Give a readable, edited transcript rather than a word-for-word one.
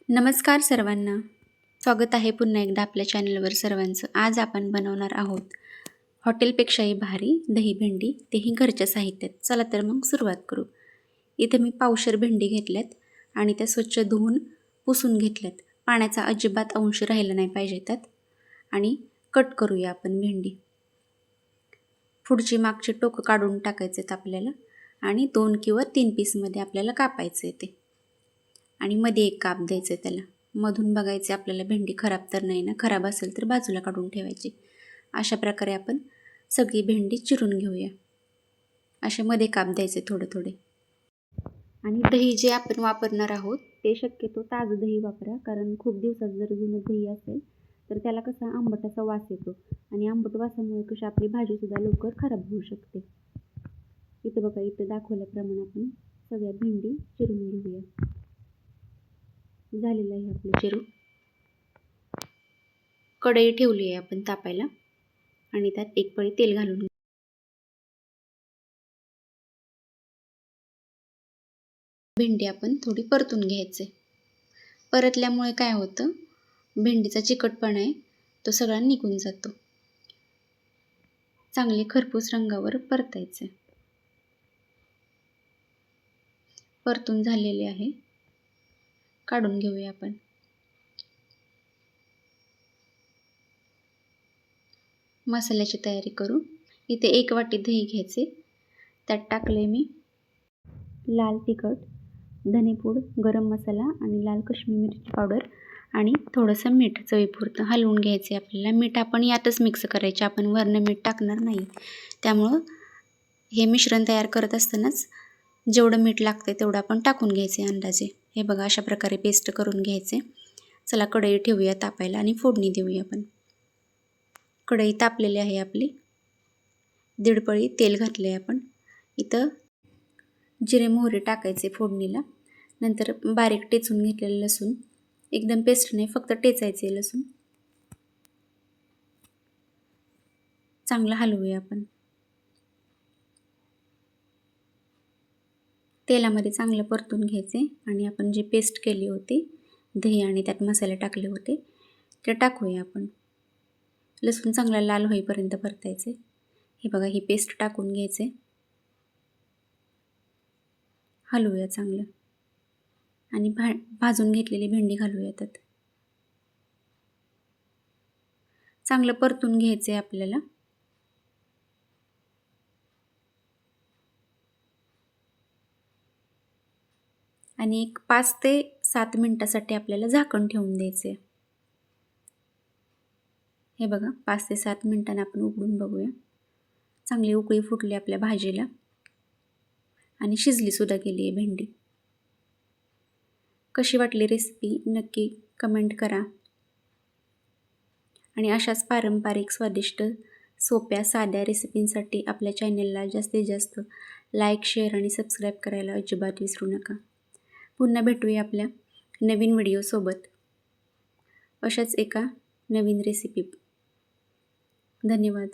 नमस्कार सर्वांना. स्वागत आहे पुन्हा एकदा आपल्या चॅनलवर सर्वांचं. आज आपण बनवणार आहोत हॉटेलपेक्षाही भारी दही भेंडी, तेही घरच्या साहित्यात. चला तर मग सुरुवात करू. इथं मी पावशेर भेंडी घेतल्यात आणि त्या स्वच्छ धुवून पुसून घेतल्यात. पाण्याचा अजिबात अंश राहिला नाही पाहिजे त्यात. आणि कट करूया आपण भेंडी. पुढची मागची टोकं काढून टाकायचे आहेत आपल्याला आणि 2 किंवा 3 पीसमध्ये आपल्याला कापायचे ते. आणि मध्ये एक काप द्यायचं त्याला. मधून बघायचे आपल्याला भेंडी खराब तर नाही ना. खराब असेल तर बाजूला काढून ठेवायची. अशा प्रकारे आपण सगळी भेंडी चिरून घेऊया. असे मध्ये काप द्यायचे थोडे थोडे. आणि दही जे आपण वापरणार आहोत ते शक्यतो ताजं दही वापरा, कारण खूप दिवसात जर जुनं दही असेल तर त्याला कसा आंबटाचा वास येतो आणि आंबट वासामुळे कशी आपली भाजीसुद्धा लवकर खराब होऊ शकते. इथं बघा, इथं दाखवल्याप्रमाणे आपण सगळ्या भेंडी चिरून घेऊया. झालेलं आहे आपलं चिरून. कढई ठेवली आहे आपण तापायला आणि त्यात एक पळी तेल घालून भेंडी आपण थोडी परतून घ्यायचे. परतल्यामुळे काय होतं, भेंडीचा चिकटपणा आहे तो सगळा निघून जातो. चांगले खरपूस रंगावर परतायचे. परतून झालेले आहे, काढून घेऊया आपण. मसाल्याची तयारी करू. इथे 1 वाटी दही घ्यायचे. त्यात टाकले मी लाल तिखट, धनेपूड, गरम मसाला आणि लाल काश्मीरी मिरची पावडर आणि थोडंसं मीठ चवीपुरतं. हलवून घ्यायचे आपल्याला. मीठ आपण यातच मिक्स करायचे, आपण वरनं मीठ टाकणार नाही. त्यामुळं हे मिश्रण तयार करत असतानाच जेवढं मीठ लागते तेवढं आपण टाकून घ्यायचे अंदाजे. हे बघा, अशा प्रकारे पेस्ट करून घ्यायचे. चला कढई ठेवूया तापायला आणि फोडणी देऊया आपण. कढई तापलेली आहे आपली. 1.5 पळी तेल घातले आपण. इथं जिरे मोहरी टाकायचे फोडणीला. नंतर बारीक टेचून घेतलेलं लसूण, एकदम पेस्ट नाही, फक्त टेचायचे लसूण. चांगलं हलवूया आपण. तेलामध्ये चांगलं परतून घ्यायचे आणि आपण जी पेस्ट केली होती दही आणि त्यात मसाले टाकले होते ते टाकूया आपण. लसूण चांगला लाल होईपर्यंत परतायचे. हे बघा, ही पेस्ट टाकून घ्यायचे. हलवूया चांगलं आणि भाजून घेतलेली भेंडी घालूया त्यात. चांगलं परतून घ्यायचे आपल्याला. आणि एक 5 ते 7 मिनिटासाठी आपल्याला झाकण ठेवून द्यायचे. हे बघा, 5 ते 7 मिनिटांनी आपण उघडून बघूया. चांगली उकळी फुटली आपल्या भाजीला आणि शिजली सुद्धा गेली आहे भेंडी. कशी वाटली रेसिपी नक्की कमेंट करा. आणि अशाच पारंपरिक, स्वादिष्ट, सोप्या, साध्या रेसिपींसाठी आपल्या चॅनलला जास्तीत जास्त लाईक, शेअर आणि सबस्क्राईब करायला अजिबात विसरू नका. पुन्हा भेटूया आपल्या नवीन व्हिडिओसोबत अशाच एका नवीन रेसिपी. धन्यवाद.